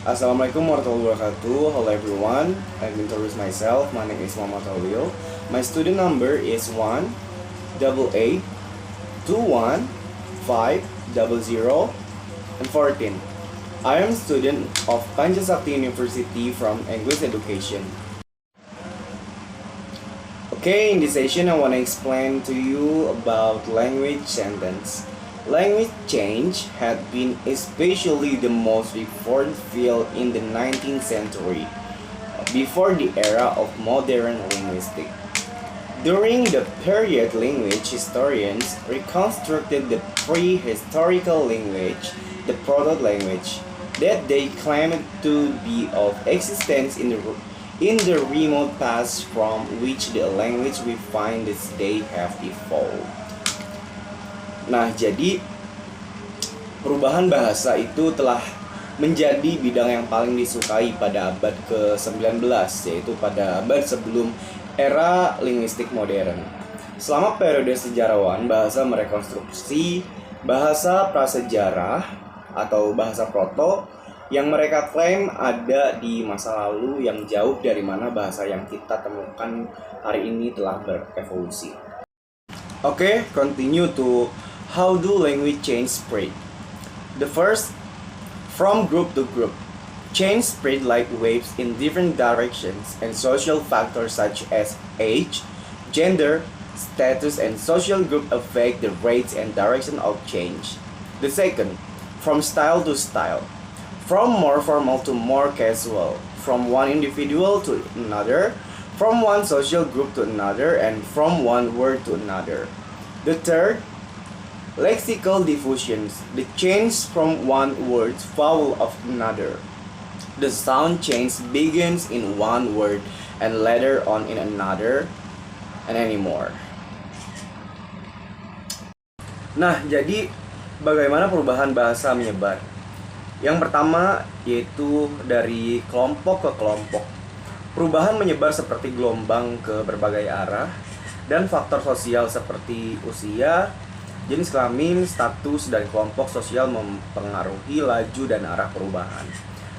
Assalamualaikum warahmatullahi wabarakatuh. Hello everyone. Let me introduce myself. My name is Muhammad Khalil. My student number is 1882150 and 14. I am a student of Pancasakti University from English Education. Okay, in this session I want to explain to you about language sentence. Language change had been especially the most important field in the 19th century, before the era of modern linguistics. During the period, language historians reconstructed the prehistorical language, the proto-language, that they claimed to be of existence in the remote past, from which the language we find this day have evolved. Nah, jadi perubahan bahasa itu telah menjadi bidang yang paling disukai pada abad ke-19, yaitu pada abad sebelum era linguistik modern. Selama periode sejarawan, bahasa merekonstruksi bahasa prasejarah atau bahasa proto yang mereka klaim ada di masa lalu yang jauh dari mana bahasa yang kita temukan hari ini telah berevolusi. Okay, continue to how do language change spread? The first, from group to group. Change spread like waves in different directions, and social factors such as age, gender, status, and social group affect the rates and direction of change. The second, from style to style. From more formal to more casual. From one individual to another. From one social group to another, and from one word to another. The third, lexical diffusions, the change from one word's vowel of another. The sound change begins in one word and later on in another, and anymore. Nah, jadi bagaimana perubahan bahasa menyebar? Yang pertama yaitu dari kelompok ke kelompok. Perubahan menyebar seperti gelombang ke berbagai arah, dan faktor sosial seperti usia, jenis kelamin, status, dan kelompok sosial mempengaruhi laju dan arah perubahan.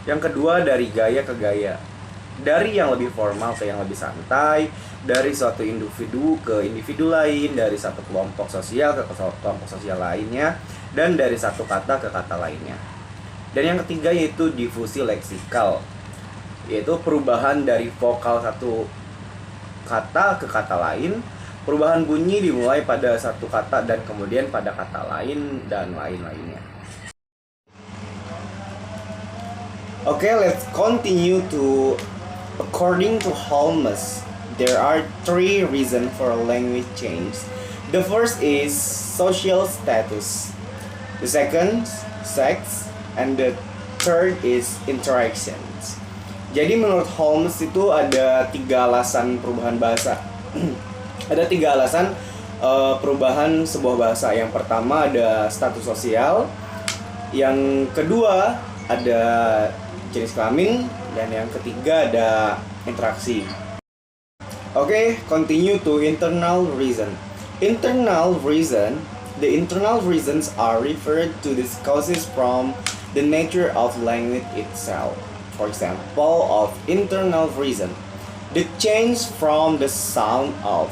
Yang kedua dari gaya ke gaya. Dari yang lebih formal ke yang lebih santai, dari suatu individu ke individu lain, dari satu kelompok sosial ke kelompok sosial lainnya, dan dari satu kata ke kata lainnya. Dan yang ketiga yaitu difusi leksikal, yaitu perubahan dari vokal satu kata ke kata lain. Perubahan bunyi dimulai pada satu kata dan kemudian pada kata lain dan lain-lainnya. Okay, let's continue to according to Holmes, there are three reasons for language change. The first is social status. The second, sex, and the third is interactions. Jadi menurut Holmes itu ada tiga alasan perubahan bahasa. Ada tiga alasan perubahan sebuah bahasa. Yang pertama ada status sosial, yang kedua ada jenis kelamin, dan yang ketiga ada interaksi. Okay, continue to internal reason. Internal reason, the internal reasons are referred to the causes from the nature of language itself. For example, of internal reason, the change from the sound of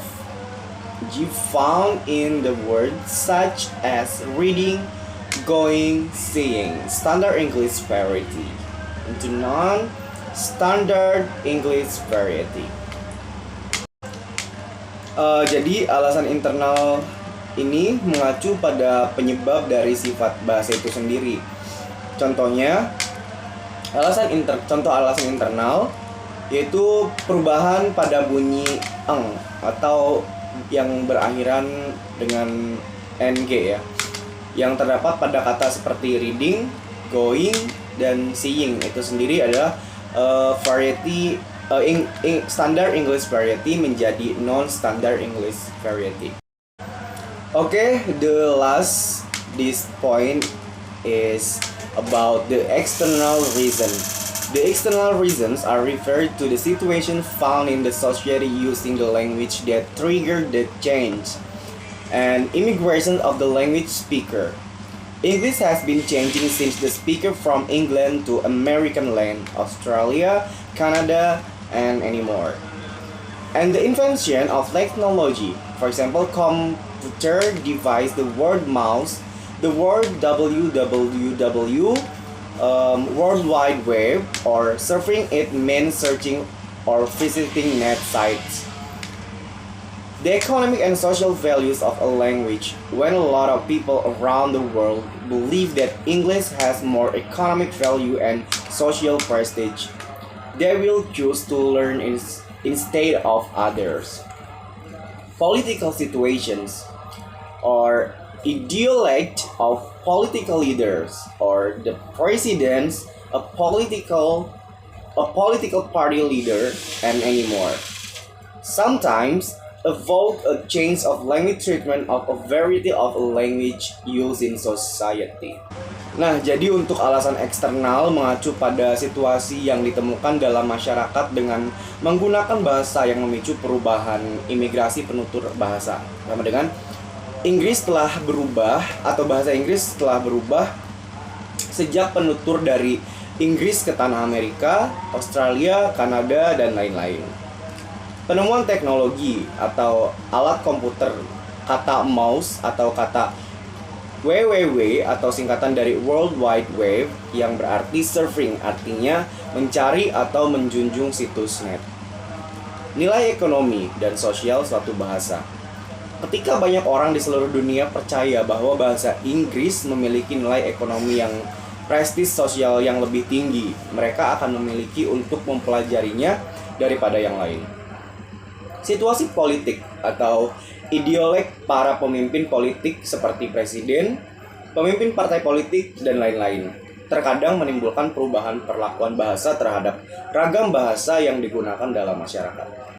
you found in the words such as reading, going, seeing, standard English variety, into non-standard English variety. Jadi alasan internal ini mengacu pada penyebab dari sifat bahasa itu sendiri. Contohnya, alasan internal yaitu perubahan pada bunyi eng atau yang berakhiran dengan ng ya, yang terdapat pada kata seperti reading, going, dan seeing. Itu sendiri adalah variety standard English variety menjadi non-standard English variety. Okay, the last this point is about the external reason. The external reasons are referred to the situation found in the society using the language that triggered the change and immigration of the language speaker. English has been changing since the speaker from England to American land, Australia, Canada, and anymore. And the invention of technology, for example, computer device, the word mouse, the word www, World Wide Web, or surfing it means searching or visiting net sites. The economic and social values of a language. When a lot of people around the world believe that English has more economic value and social prestige, they will choose to learn instead of others. Political situations or ideology of political leaders or the presidents, a political party leader, and anymore. Sometimes evoke a change of language treatment of a variety of language used in society. Nah, jadi untuk alasan eksternal mengacu pada situasi yang ditemukan dalam masyarakat dengan menggunakan bahasa yang memicu perubahan imigrasi penutur bahasa. Sama dengan Inggris telah berubah atau bahasa Inggris telah berubah sejak penutur dari Inggris ke tanah Amerika, Australia, Kanada, dan lain-lain. Penemuan teknologi atau alat komputer, kata mouse atau kata www atau singkatan dari World Wide Web yang berarti surfing, artinya mencari atau menjunjung situs net. Nilai ekonomi dan sosial suatu bahasa. Ketika banyak orang di seluruh dunia percaya bahwa bahasa Inggris memiliki nilai ekonomi yang prestis sosial yang lebih tinggi, mereka akan memiliki untuk mempelajarinya daripada yang lain. Situasi politik atau ideolog para pemimpin politik seperti presiden, pemimpin partai politik, dan lain-lain terkadang menimbulkan perubahan perlakuan bahasa terhadap ragam bahasa yang digunakan dalam masyarakat.